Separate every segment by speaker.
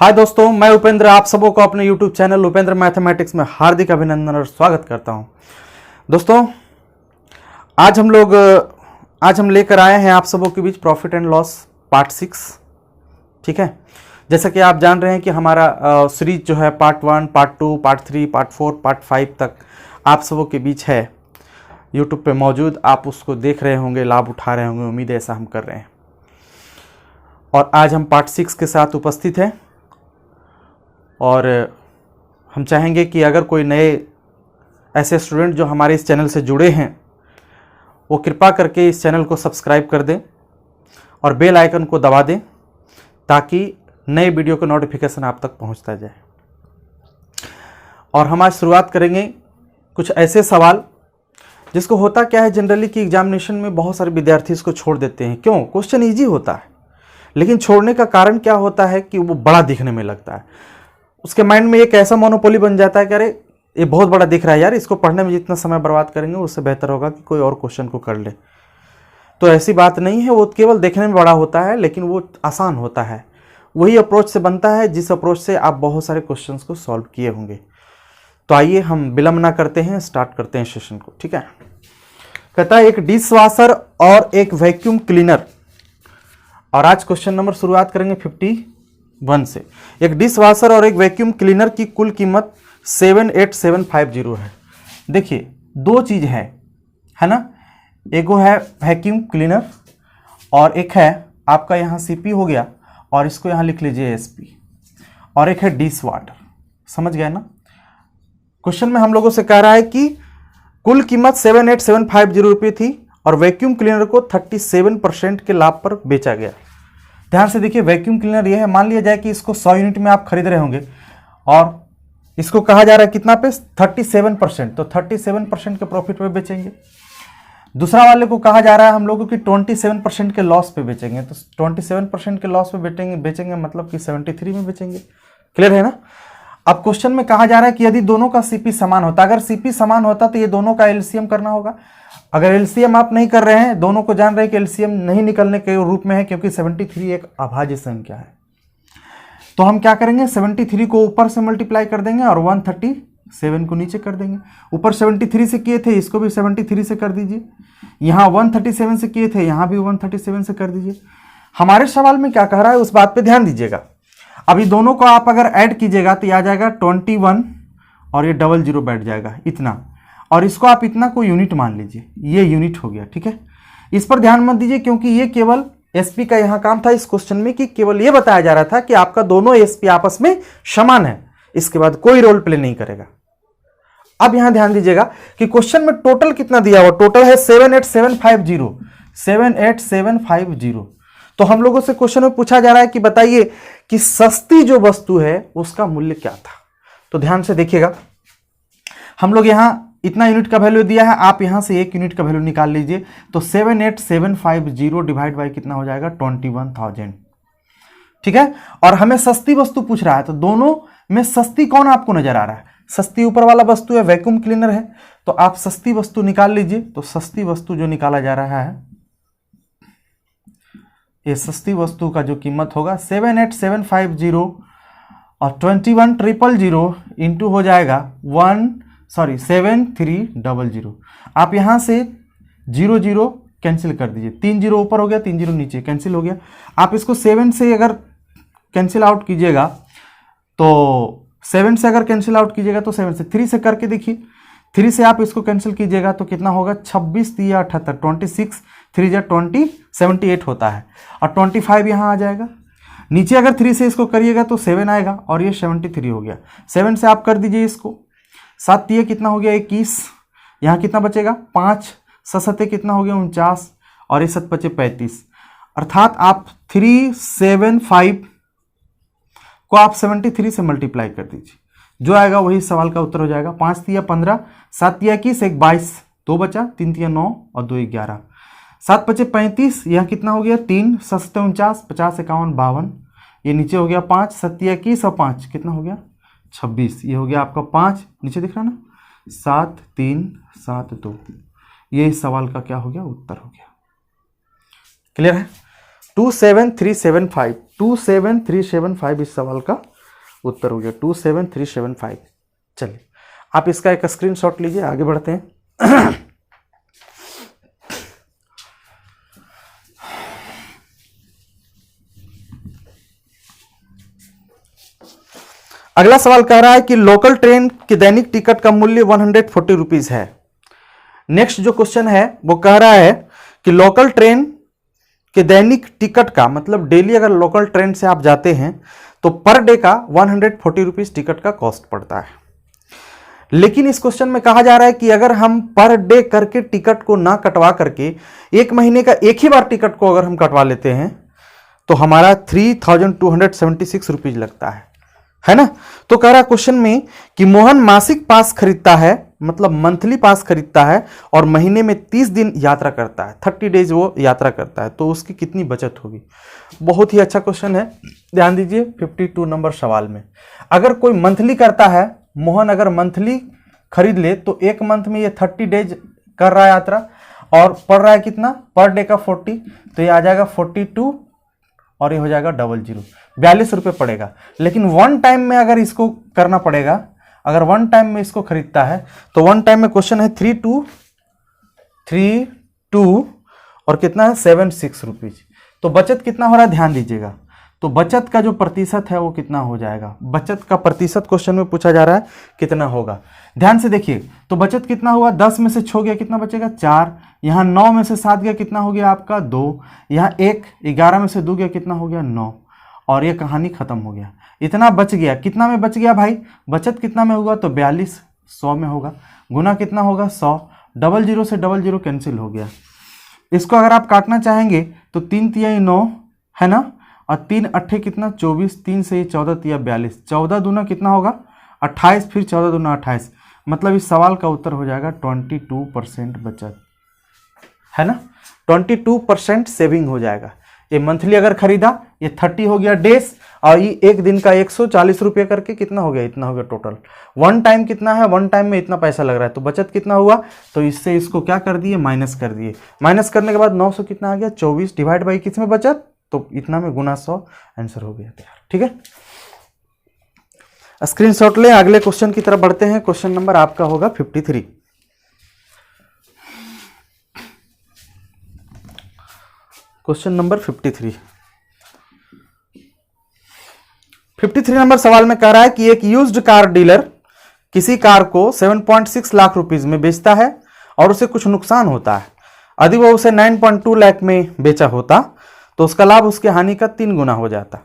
Speaker 1: हाय दोस्तों, मैं उपेंद्र आप सबों को अपने YouTube चैनल उपेंद्र मैथमेटिक्स में हार्दिक अभिनंदन और स्वागत करता हूं। दोस्तों, आज हम लेकर आए हैं आप सबों के बीच प्रॉफिट एंड लॉस पार्ट 6। ठीक है, जैसा कि आप जान रहे हैं कि हमारा सीरीज जो है part 1, part 2, part 3, part 4, part 5 तक आप सबों के बीच है YouTube पे मौजूद। आप उसको देख रहे होंगे, लाभ उठा रहे होंगे, उम्मीद है ऐसा हम कर रहे हैं। और आज हम पार्ट 6 के साथ उपस्थित हैं और हम चाहेंगे कि अगर कोई नए ऐसे स्टूडेंट जो हमारे इस चैनल से जुड़े हैं वो कृपा करके इस चैनल को सब्सक्राइब कर दें और बेल आइकन को दबा दें ताकि नए वीडियो का नोटिफिकेशन आप तक पहुंचता जाए। और हम आज शुरुआत करेंगे कुछ ऐसे सवाल जिसको होता क्या है जनरली कि एग्जामिनेशन में बहुत सारे विद्यार्थी इसको छोड़ देते हैं। क्यों? क्वेश्चन ईजी होता है, लेकिन छोड़ने का कारण क्या होता है कि वो बड़ा दिखने में लगता है। उसके माइंड में एक ऐसा मोनोपोली बन जाता है कि अरे ये बहुत बड़ा दिख रहा है यार, इसको पढ़ने में जितना समय बर्बाद करेंगे उससे बेहतर होगा कि कोई और क्वेश्चन को कर ले। तो ऐसी बात नहीं है, वो केवल देखने में बड़ा होता है लेकिन वो आसान होता है। वही अप्रोच से बनता है जिस अप्रोच से आप बहुत सारे क्वेश्चंस को सॉल्व किए होंगे। तो आइए हम विलंब ना करते हैं, स्टार्ट करते हैं सेशन को। ठीक है, कहता है एक डिश वॉशर और एक वैक्यूम क्लीनर। और आज क्वेश्चन नंबर शुरुआत करेंगे 51 से। एक डिश वॉशर और एक वैक्यूम क्लीनर की कुल कीमत 78750 है। देखिए दो चीज है ना, एक है वैक्यूम क्लीनर और एक है आपका यहाँ सीपी हो गया और इसको यहाँ लिख लीजिए एसपी, और एक है डिश वाटर। समझ गए ना? क्वेश्चन में हम लोगों से कह रहा है कि कुल कीमत 78750 रुपये थी और वैक्यूम क्लीनर को 37% के लाभ पर बेचा गया। ध्यान से देखिए, वैक्यूम क्लीनर ये है, मान लिया जाए कि इसको 100 यूनिट में आप खरीद रहे होंगे और इसको कहा जा रहा है कितना पे 37%, तो 37% के प्रॉफिट पे बेचेंगे। दूसरा वाले को कहा जा रहा है हम लोगों की 27% के लॉस पे बेचेंगे, तो 27% के लॉस पे बेचेंगे मतलब कि 73 में बेचेंगे। क्लियर है ना? अब क्वेश्चन में कहा जा रहा है कि यदि दोनों का सीपी समान होता, अगर सीपी समान होता तो ये दोनों का एलसीएम करना होगा। अगर एलसीएम आप नहीं कर रहे हैं, दोनों को जान रहे हैं कि एलसीएम नहीं निकलने के रूप में है क्योंकि 73 एक अभाज्य संख्या है, तो हम क्या करेंगे 73 को ऊपर से मल्टीप्लाई कर देंगे और 137 को नीचे कर देंगे। ऊपर 73 से किए थे, इसको भी 73 से कर दीजिए। यहाँ 137 से किए थे, यहाँ भी 137 से कर दीजिए। हमारे सवाल में क्या कह रहा है उस बात पे ध्यान दीजिएगा। अभी दोनों को आप अगर ऐड कीजिएगा तो आ जाएगा 21 और ये 00 बैठ जाएगा इतना, और इसको आप इतना को यूनिट मान लीजिए, ये यूनिट हो गया। ठीक है, इस पर ध्यान मत दीजिए क्योंकि ये केवल एसपी का यहां काम था इस क्वेश्चन में कि केवल ये बताया जा रहा था कि आपका दोनों एसपी आपस में समान है, इसके बाद कोई रोल प्ले नहीं करेगा। अब यहां ध्यान दीजिएगा कि क्वेश्चन में टोटल कितना दिया हुआ, टोटल है 78750 78750। तो हम लोगों से क्वेश्चन में पूछा जा रहा है कि बताइए कि सस्ती जो वस्तु है उसका मूल्य क्या था। तो ध्यान से देखिएगा, हम लोग यहां इतना यूनिट का वैल्यू दिया है, आप यहां से 1 यूनिट का वैल्यू निकाल लीजिए, तो 78750 डिवाइड बाय कितना हो जाएगा 21,000। ठीक है, और हमें सस्ती वस्तु पूछ रहा है, तो दोनों में सस्ती कौन आपको नजर आ रहा है? सस्ती ऊपर वाला वस्तु है, वैक्यूम क्लीनर है, तो आप सस्ती वस्तु निकाल लीजिए। तो सस्ती वस्तु जो निकाला जा रहा है, ये सस्ती वस्तु का जो कीमत होगा 78750 और 21000 इंटू हो जाएगा 7300। आप यहां से 00 कैंसिल कर दीजिए, 3 0 ऊपर हो गया, 3 0 नीचे कैंसिल हो गया। आप इसको 7 से अगर कैंसिल आउट कीजिएगा तो 7 से अगर कैंसिल आउट कीजिएगा तो 7 से 3 से करके देखिए, 3 से आप इसको कैंसिल कीजिएगा तो कितना होगा 26 3 78, 26 3 20 78 होता है, और 25 यहाँ आ जाएगा। नीचे अगर 3 से इसको करिएगा तो 7 आएगा और ये 73 हो गया। 7 से आप कर दीजिए इसको, 7 ये कितना हो गया 21, यहाँ कितना बचेगा 5, 7 कितना हो गया 49 और ये 7 बचे 35। अर्थात आप 375 को आप 73 से मल्टीप्लाई कर दीजिए, जो आएगा वही सवाल का उत्तर हो जाएगा। 5 3 15, 7 21, 1 22, 2 बचा, 3 3 9 और 2 11, 7 बचे 35, यहाँ कितना हो गया 3, 7 49, 50 51 52, ये नीचे हो गया 5, 7 21 और 5 कितना हो गया 26, ये हो गया आपका 5, नीचे दिख रहा ना 7 3 7 2, ये इस सवाल का क्या हो गया उत्तर हो गया। क्लियर है? 27375, 27375 इस सवाल का उत्तर हो गया, 27375। चलिए आप इसका एक स्क्रीनशॉट लीजिए, आगे बढ़ते हैं। अगला सवाल कह रहा है कि लोकल ट्रेन के दैनिक टिकट का मूल्य 140 रुपीज है। नेक्स्ट जो क्वेश्चन है वो कह रहा है कि लोकल ट्रेन के दैनिक टिकट का मतलब डेली अगर लोकल ट्रेन से आप जाते हैं तो पर डे का 140 रुपीज टिकट का कॉस्ट पड़ता है। लेकिन इस क्वेश्चन में कहा जा रहा है कि अगर हम पर डे करके टिकट को ना कटवा करके एक महीने का एक ही बार टिकट को अगर हम कटवा लेते हैं तो हमारा 3276 रुपीज लगता है ना। तो कह रहा है क्वेश्चन में कि मोहन मासिक पास खरीदता है, मतलब मंथली पास खरीदता है और महीने में 30 दिन यात्रा करता है, 30 डेज वो यात्रा करता है, तो उसकी कितनी बचत होगी। बहुत ही अच्छा क्वेश्चन है, ध्यान दीजिए 52 नंबर सवाल में। अगर कोई मंथली करता है, मोहन अगर मंथली खरीद ले तो एक मंथ में ये 30 डेज कर रहा है यात्रा और पड़ रहा है कितना, पर डे का 40, तो ये आ जाएगा 42 और ये हो जाएगा 00, 42 रुपये पड़ेगा। लेकिन वन टाइम में अगर इसको करना पड़ेगा, अगर वन टाइम में इसको खरीदता है तो वन टाइम में क्वेश्चन है 32 और कितना है 76 रुपीज। तो बचत कितना हो रहा है ध्यान दीजिएगा। तो बचत का जो प्रतिशत है वो कितना हो जाएगा, बचत का प्रतिशत क्वेश्चन में पूछा जा रहा है कितना होगा। ध्यान से देखिए, तो बचत कितना हुआ, 10 में से 6 गया कितना बचेगा 4, यहाँ 9 में से 7 गया कितना हो गया आपका 2, यहाँ 1, 11 में से 2 गया कितना हो गया 9, और ये कहानी खत्म हो गया। इतना बच गया, कितना में बच गया भाई, बचत कितना में होगा तो 42, 100 में होगा, गुना कितना होगा 100, 00 से 00 कैंसिल हो गया। इसको अगर आप काटना चाहेंगे तो 3 तिहाई 9 है ना, और 3 अट्ठे कितना 24, 3 से 14 तिया 42, 14 दूना कितना होगा 28, फिर 14 दूना 28, मतलब इस सवाल का उत्तर हो जाएगा 22% बचत, है ना, 22% सेविंग हो जाएगा। ये मंथली अगर खरीदा ये 30 हो गया डेज, और ये एक दिन का 140 रुपये करके कितना हो गया, इतना हो गया टोटल। वन टाइम कितना है, वन टाइम में इतना पैसा लग रहा है, तो बचत कितना हुआ, तो इससे इसको क्या कर दिए, माइनस कर दिए। माइनस करने के बाद 900 कितना आ गया 24, डिवाइड बाई किस में बचत, तो इतना में गुना 100, आंसर हो गया तैयार। ठीक है, स्क्रीनशॉट लें, अगले क्वेश्चन की तरफ बढ़ते हैं। क्वेश्चन नंबर आपका होगा 53। क्वेश्चन नंबर 53 नंबर सवाल में कह रहा है कि एक यूज्ड कार डीलर किसी कार को 7.6 लाख रुपीस में बेचता है और उसे कुछ नुकसान होता है। यदि वो उसे 9.2 लाख में बेचा होता तो उसका लाभ उसके हानि का 3 गुना हो जाता।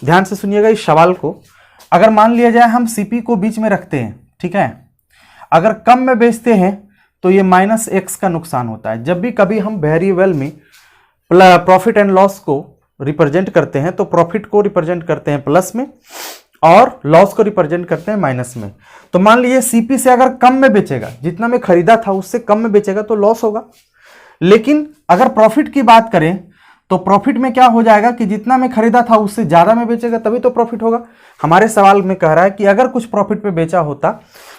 Speaker 1: ध्यान से सुनिएगा इस सवाल को। अगर मान लिया जाए हम सीपी को बीच में रखते हैं, ठीक है, अगर कम में बेचते हैं तो ये -x का नुकसान होता है। जब भी कभी हम वेरिएबल में प्रॉफिट एंड लॉस को रिप्रेजेंट करते हैं तो प्रॉफिट को रिप्रेजेंट करते हैं प्लस में और लॉस को रिप्रेजेंट करते हैं माइनस में। तो मान लीजिए सीपी से अगर कम में बेचेगा, जितना में खरीदा था उससे कम में बेचेगा तो लॉस होगा। लेकिन अगर प्रॉफिट की बात करें तो प्रॉफिट में क्या हो जाएगा कि जितना में खरीदा था उससे ज्यादा में बेचेगा तभी तो प्रॉफिट होगा। हमारे सवाल में कह रहा है कि अगर कुछ प्रॉफिट पे बेचा होता,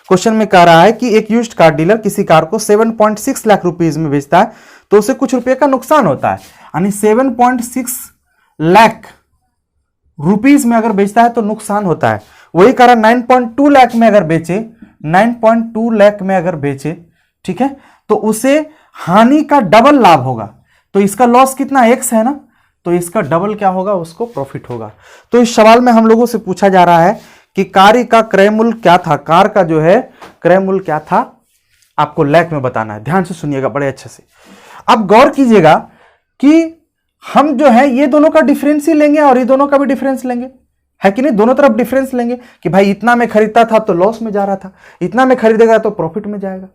Speaker 1: क्वेश्चन में कह रहा है कि एक यूज्ड कार डीलर किसी कार को 7.6 लाख रुपीस में बेचता है तो उसे कुछ रुपए का नुकसान होता है। यानी 7.6 लाख रुपीस में अगर बेचता है तो नुकसान होता है। वही कारण 9.2 लाख में अगर बेचे, 9.2 लाख में अगर बेचे, ठीक है, तो उसे हानि का डबल लाभ होगा। तो इसका लॉस कितना x है ना, तो इसका डबल क्या होगा, उसको प्रॉफिट होगा। तो इस सवाल में हम लोगों से पूछा जा रहा है कि कार का क्रय मूल्य क्या था, कार का जो है क्रय मूल्य क्या था, आपको लाख में बताना है। ध्यान से सुनिएगा बड़े अच्छे से। अब गौर कीजिएगा कि हम जो है ये दोनों का डिफरेंस ही लेंगे और ये दोनों का भी डिफरेंस लेंगे, है कि नहीं, दोनों तरफ डिफरेंस लेंगे कि भाई इतना में खरीदता था तो लॉस में जा रहा था, इतना में खरीदेगा तो प्रॉफिट में जाएगा।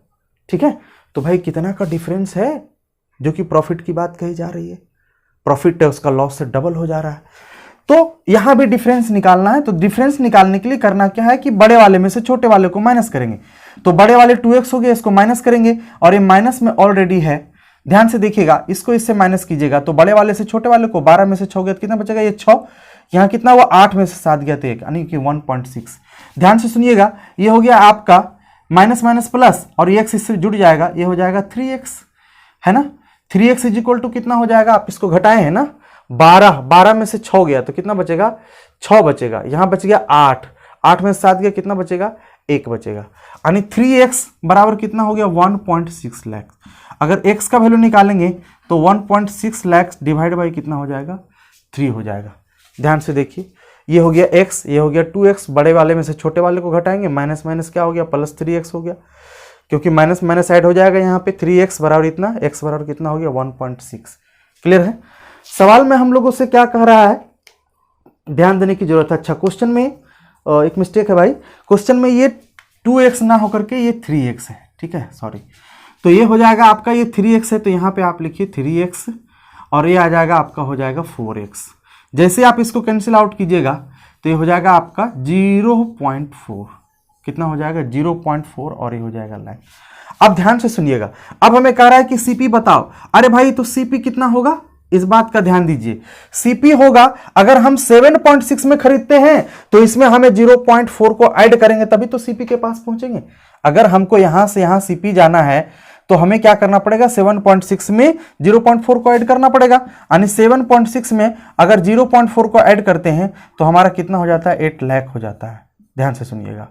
Speaker 1: ठीक है, तो भाई कितना का डिफरेंस है जो कि प्रॉफिट की बात कही जा रही है, प्रॉफिट है उसका लॉस से डबल हो जा रहा है। तो यहां भी डिफरेंस निकालना है। तो डिफरेंस निकालने के लिए करना क्या है कि बड़े वाले में से छोटे वाले को माइनस करेंगे। तो बड़े वाले 2x हो गए, इसको माइनस करेंगे और ये माइनस में ऑलरेडी है। ध्यान से देखिएगा, इसको इससे माइनस कीजिएगा तो बड़े वाले से छोटे वाले को 12 में से 6 गया तो कितना बचेगा, ये 6, यहाँ कितना हुआ 8 में से 7 गया तो 1, यानी कि 1.6। ध्यान से सुनिएगा, ये हो गया आपका माइनस माइनस प्लस और ये x इससे जुड़ जाएगा, ये हो जाएगा 3x, है ना। 3x इज इक्वल टू कितना हो जाएगा, आप इसको घटाए हैं ना, 12, 12 में से 6 गया तो कितना बचेगा, 6 बचेगा। यहां बच गया 8, 8 में से 7 गया, कितना बचेगा, 1 बचेगा। यानी 3x बराबर कितना हो गया, 1.6 लाख। अगर x का वैल्यू निकालेंगे तो 1.6 लाख डिवाइड बाई कितना हो जाएगा, 3 हो जाएगा। ध्यान से देखिए, ये हो गया x, ये हो गया 2x, बड़े वाले में से छोटे वाले को घटाएंगे, माइनस माइनस क्या हो गया, प्लस 3x हो गया, क्योंकि माइनस माइनस ऐड हो जाएगा यहाँ पे। 3x बराबर इतना, x बराबर कितना हो गया, 1.6। क्लियर है। सवाल में हम लोगों से क्या कह रहा है, ध्यान देने की जरूरत है। अच्छा, क्वेश्चन में एक मिस्टेक है भाई, क्वेश्चन में ये 2x ना होकर के ये 3x है, ठीक है, सॉरी। तो ये हो जाएगा आपका, ये 3x है तो यहाँ पे आप लिखिए 3x, और ये आ जाएगा आपका हो जाएगा 4x। जैसे आप इसको कैंसिल आउट कीजिएगा तो ये हो जाएगा आपका 0.4, कितना हो जाएगा, 0.4, और ये हो जाएगा लाइन। अब ध्यान से सुनिएगा, अब हमें कह रहा है कि सीपी बताओ। अरे भाई, तो सीपी कितना होगा, इस बात का ध्यान दीजिए। सीपी होगा, अगर हम 7.6 में खरीदते हैं तो इसमें हमें 0.4 को ऐड करेंगे तभी तो सीपी के पास पहुंचेंगे। अगर हमको यहां से यहां सीपी जाना है तो हमें क्या करना पड़ेगा, 7.6 में 0.4 को ऐड करना पड़ेगा। यानी 7.6 में अगर 0.4 को ऐड करते हैं तो हमारा कितना हो जाता है, 8 लाख हो जाता है। ध्यान से सुनिएगा,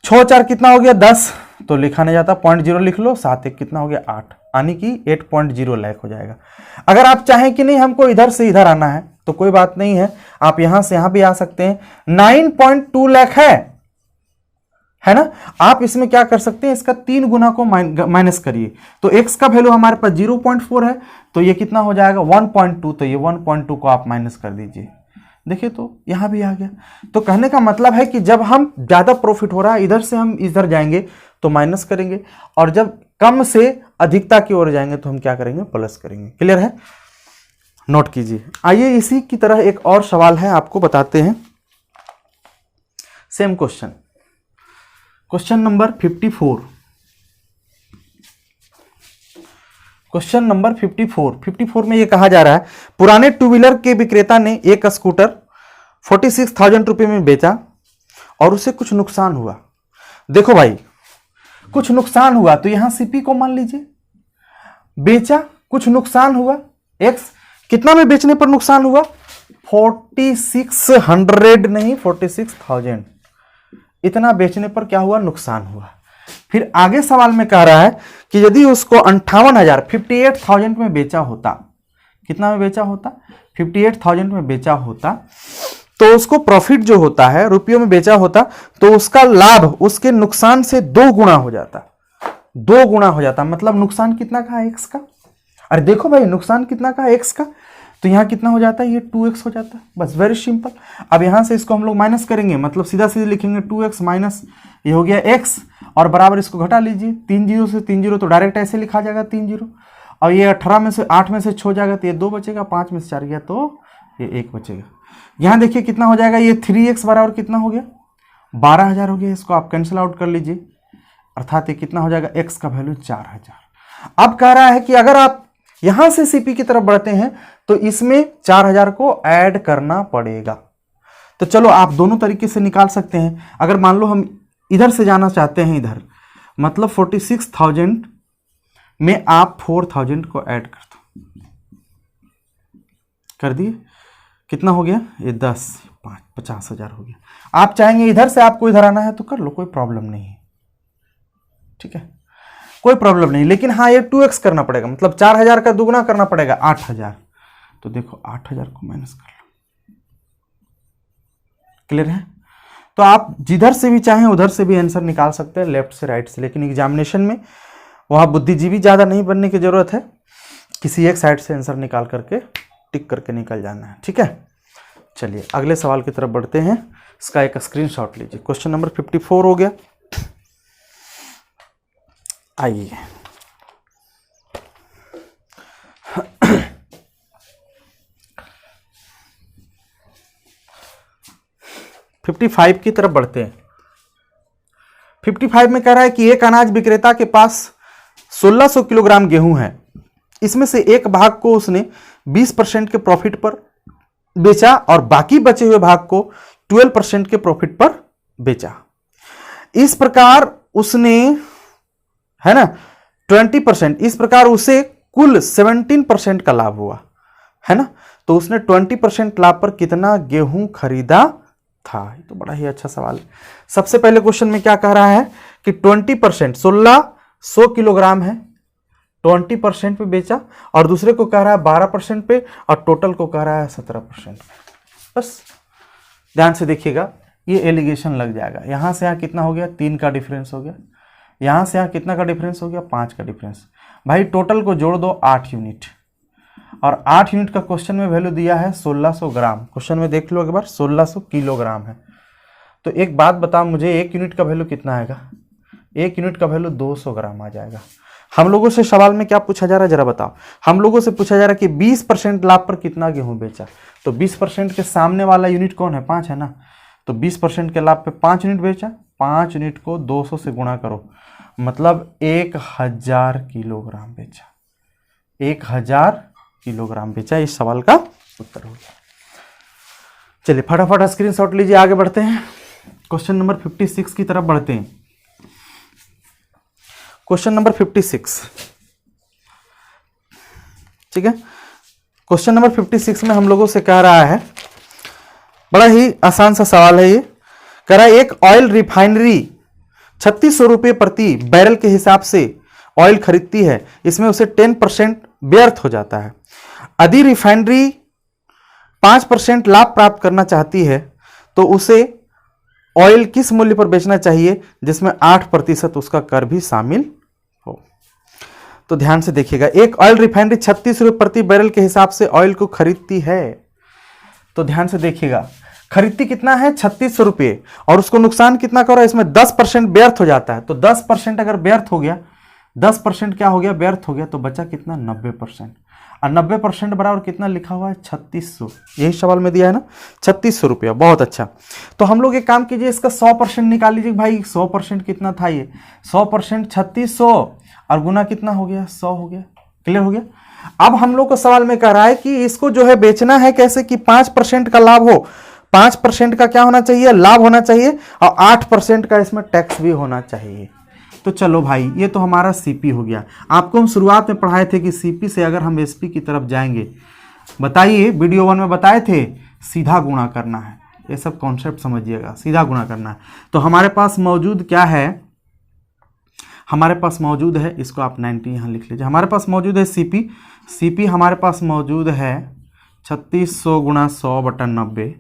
Speaker 1: 6 4 कितना हो गया, 10, तो लिखा नहीं जाता, 0.0 लिख लो, 7 1 कितना हो गया, 8, यानी कि 8.0 लाख हो जाएगा। अगर आप चाहें कि नहीं हमको इधर से इधर आना है तो कोई बात नहीं है, आप यहां से यहां भी आ सकते हैं। 9.2 लाख है ना। आप इसमें क्या कर सकते हैं, इसका 3 गुना को माइनस करिए, तो x का वैल्यू हमारे पास 0.4 है, तो ये कितना हो जाएगा, 1.2, तो ये 1.2 को आप माइनस कर दीजिए। देखिए तो यहां भी आ गया। तो कहने का मतलब है कि जब हम ज्यादा प्रॉफिट हो रहा है इधर से हम इधर जाएंगे तो माइनस करेंगे, और जब कम से अधिकता की ओर जाएंगे तो हम क्या करेंगे, प्लस करेंगे। क्लियर है, नोट कीजिए। आइए इसी की तरह एक और सवाल है, आपको बताते हैं। Same question, question number 54, question number 54 में यह कहा जा रहा है, पुराने टू व्हीलर के विक्रेता ने एक स्कूटर 46,000 रुपए में बेचा और उसे कुछ नुकसान हुआ। देखो भाई, कुछ नुकसान हुआ तो यहां सीपी को मान लीजिए, बेचा, कुछ नुकसान हुआ, एक्स, कितना में बेचने पर नुकसान हुआ, 4600 नहीं, 46,000, इतना बेचने पर क्या हुआ, नुकसान हुआ। फिर आगे सवाल में कह रहा है कि यदि उसको 58,000 58,000 में बेचा होता, कितना में बेचा होता, 58,000 में बेचा होता, तो उसको प्रॉफिट जो होता है रुपयों में बेचा होता तो उसका लाभ उसके नुकसान से 2 गुना हो जाता, 2 गुना हो जाता। मतलब नुकसान कितना का है, एक्स का। अरे देखो भाई, नुकसान कितना का है, एक्स का, तो यहां कितना हो जाता है, ये 2x हो जाता है। बस वेरी सिंपल। अब यहां से इसको हम लोग माइनस करेंगे, मतलब सीधा सीधे लिखेंगे 2x माइनस, ये हो गया x, और बराबर इसको घटा लीजिए, 3 0 से 3 0 तो डायरेक्ट ऐसे लिखा जाएगा 3 0, और ये 18 में से 8 में से 6 जाएगा तो ये 2 बचेगा, 5 में से 4 गया तो ये 1 बचेगा। यहां देखिए कितना हो जाएगा, ये 3x बराबर कितना हो गया, 12,000 हो गया। इसको आप कैंसिल आउट कर लीजिए, अर्थात ये कितना हो जाएगा, x का वैल्यू 4,000। अब कह रहा है कि अगर आप यहां से सीपी की तरफ बढ़ते हैं तो इसमें 4,000 को ऐड करना पड़ेगा। तो चलो आप दोनों तरीके से निकाल सकते हैं। अगर मान लो हम इधर से जाना चाहते हैं, इधर, मतलब 46,000 में आप 4,000 को ऐड कर दो, कर दिए, कितना हो गया, ये 10 5 50,000 हो गया। आप चाहेंगे इधर से आपको इधर आना है तो कर लो, कोई प्रॉब्लम नहीं है, ठीक है, कोई प्रॉब्लम नहीं। लेकिन हाँ, ये 2x करना पड़ेगा, मतलब 4,000 का दुगना करना पड़ेगा, 8,000। तो देखो 8,000 को माइनस कर लो। क्लियर है। तो आप जिधर से भी चाहें उधर से भी आंसर निकाल सकते हैं, लेफ्ट से राइट से, लेकिन एग्जामिनेशन में वहां बुद्धिजीवी ज्यादा नहीं बनने की जरूरत है, किसी एक साइड से आंसर निकाल करके टिक करके निकल जाना है, ठीक है। चलिए अगले सवाल की तरफ बढ़ते हैं, इसका एक स्क्रीनशॉट लीजिए। क्वेश्चन नंबर 54 हो गया। आइए 55 की तरफ बढ़ते हैं। 55 में कह रहा है कि एक अनाज विक्रेता के पास 1600 किलोग्राम गेहूं है, इसमें से एक भाग को उसने 20% के प्रॉफिट पर बेचा और बाकी बचे हुए भाग को 12% के प्रॉफिट पर बेचा। इस प्रकार उसने, है ना, 20%, इस प्रकार उसे कुल 17% का लाभ हुआ। है ना। तो उसने 20% लाभ पर कितना गेहूं खरीदा था। ये तो बड़ा ही अच्छा सवाल है। सबसे पहले क्वेश्चन में क्या कह रहा है कि 20% 1600 किलोग्राम है, 20% पे बेचा, और दूसरे को कह रहा है 12% पे, और टोटल को कह रहा है 17%। बस ध्यान से देखिएगा, ये एलिगेशन लग जाएगा। यहां से यहां कितना हो गया, 3 का डिफरेंस हो गया। यहां से यहां कितना का डिफरेंस हो गया, 5 का डिफरेंस। भाई टोटल को जोड़ दो 8 यूनिट, और 8 यूनिट का क्वेश्चन में वैल्यू दिया है 1600 ग्राम। क्वेश्चन में देख लो एक बार, 1600 किलोग्राम है। तो एक बात बताओ मुझे, 1 यूनिट का वैल्यू कितना आएगा, 1 यूनिट का वैल्यू 200 ग्राम आ जाएगा। हम लोगों से सवाल में क्या पूछा जा रहा है जरा बताओ। हम लोगों से पूछा जा रहा है कि 20% लाभ पर कितना गेहूं बेचा। तो 20% के सामने वाला यूनिट कौन है, 5 है ना। तो 20% के लाभ पे 5 यूनिट बेचा, 5 यूनिट को 200 से गुणा करो, मतलब 1000 किलोग्राम बेचा, 1000 किलोग्राम बेचा। इस सवाल का उत्तर हो गया। चलिए फटाफट स्क्रीनशॉट लीजिए, आगे बढ़ते हैं। क्वेश्चन नंबर 56 की तरफ बढ़ते हैं। क्वेश्चन नंबर 56, ठीक है। क्वेश्चन नंबर 56 में हम लोगों से कह रहा है, बड़ा ही आसान सा सवाल है ये। कह रहा है एक ऑयल रिफाइनरी 3600 रुपये प्रति बैरल के हिसाब से ऑयल खरीदती है, इसमें उसे 10% व्यर्थ हो जाता है। यदि रिफाइनरी 5% लाभ प्राप्त करना चाहती है तो उसे ऑयल किस मूल्य पर बेचना चाहिए जिसमें 8% उसका कर भी शामिल हो। तो ध्यान से देखिएगा, एक ऑयल रिफाइनरी 36 रुपये प्रति बैरल के हिसाब से ऑयल को खरीदती है। तो ध्यान से देखिएगा, खरीदती कितना है, 3600 रुपये, और उसको नुकसान कितना कर रहा है, इसमें 10% व्यर्थ हो जाता है। तो 10% अगर व्यर्थ हो गया, 10% क्या हो गया, व्यर्थ हो गया, तो बचा कितना, 90%। और 90% बराबर कितना लिखा हुआ है, 3600। यही सवाल में दिया है ना, 3600 रुपया। बहुत अच्छा। तो हम लोग एक काम कीजिए, इसका 100% निकाल लीजिए। भाई 100% कितना था ये, 100% 3600, और गुना कितना हो गया, 100 हो गया। क्लियर हो गया। अब हम लोग को सवाल में कह रहा है कि इसको जो है बेचना है कैसे, कि 5% का लाभ हो, 5% का क्या होना चाहिए, लाभ होना चाहिए, और 8% का इसमें टैक्स भी होना चाहिए। तो चलो भाई, ये तो हमारा सीपी हो गया। आपको हम शुरुआत में पढ़ाए थे कि सीपी से अगर हम एसपी की तरफ जाएंगे, बताइए वीडियो 1 में बताए थे, सीधा गुणा करना है। ये सब कॉन्सेप्ट समझिएगा, सीधा गुणा करना है। तो हमारे पास मौजूद क्या है, हमारे पास मौजूद है, इसको आप 90 यहाँ लिख लीजिए। हमारे पास मौजूद है सीपी, सीपी हमारे पास मौजूद है 3600 गुणा 100/90,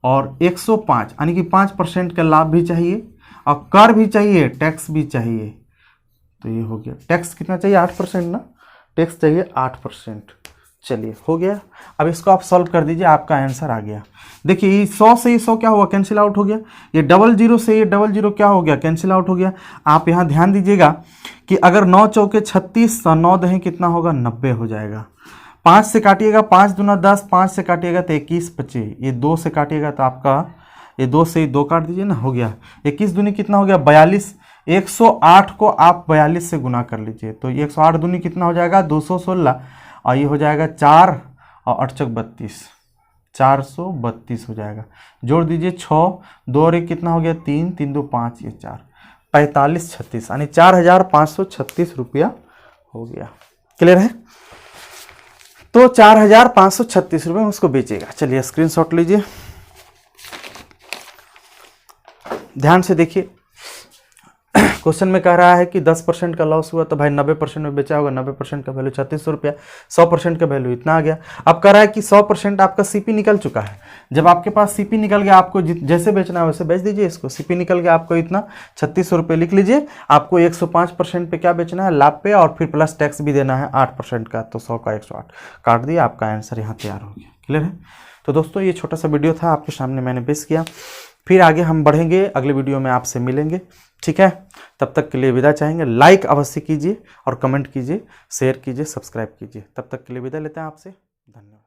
Speaker 1: और 105, यानी कि 5% का लाभ भी चाहिए, और कर भी चाहिए, टैक्स भी चाहिए। तो ये हो गया, टैक्स कितना चाहिए, 8% ना, टैक्स चाहिए 8%। चलिए हो गया। अब इसको आप सॉल्व कर दीजिए, आपका आंसर आ गया। देखिए 100 से 100 क्या हुआ, कैंसिल आउट हो गया। ये 00 से ये 00 क्या हो गया, कैंसिल आउट हो गया। आप यहाँ ध्यान दीजिएगा कि अगर 9 चौके 36, 9 दहें कितना होगा, 90 हो जाएगा। 5 से काटिएगा, 5 दूना 10, 5 से काटिएगा तो 21 बचे। ये 2 से काटिएगा तो आपका, ये 2 से 2 काट दीजिए ना, हो गया। 21 दूनी कितना हो गया, 42। 108 को आप 42 से गुना कर लीजिए, तो 108 दूनी कितना हो जाएगा, 216, और ये हो जाएगा 4 और 8 चौक 32, 432 हो जाएगा। जोड़ दीजिए 6, 2 और 1 कितना हो गया, 3, 3 2 5, ये 4, 45 36, यानी 4536 रुपया हो गया। क्लियर है। तो 4536 रुपये में उसको बेचेगा। चलिए स्क्रीनशॉट लीजिए, ध्यान से देखिए। क्वेश्चन में कह रहा है कि 10% का लॉस हुआ, तो भाई 90% में बेचा होगा, 90% का वैल्यू 3600 रुपया, 100% का वैल्यू इतना आ गया। अब कह रहा है कि 100% आपका सीपी निकल चुका है। जब आपके पास सीपी निकल गया, आपको जैसे बेचना है वैसे बेच दीजिए इसको। सीपी निकल गया आपको इतना, 3600 रुपये लिख लीजिए। आपको 105% पे क्या बेचना है, लाभ पे, और फिर प्लस टैक्स भी देना है 8% का, तो 100 का 108 काट दिया, आपका आंसर यहाँ तैयार हो गया। क्लियर है। तो दोस्तों ये छोटा सा वीडियो था, आपके सामने मैंने पेश किया। फिर आगे हम बढ़ेंगे, अगले वीडियो में आपसे मिलेंगे, ठीक है। तब तक के लिए विदा चाहेंगे। लाइक अवश्य कीजिए और कमेंट कीजिए, शेयर कीजिए, सब्सक्राइब कीजिए। तब तक के लिए विदा लेते हैं आपसे, धन्यवाद।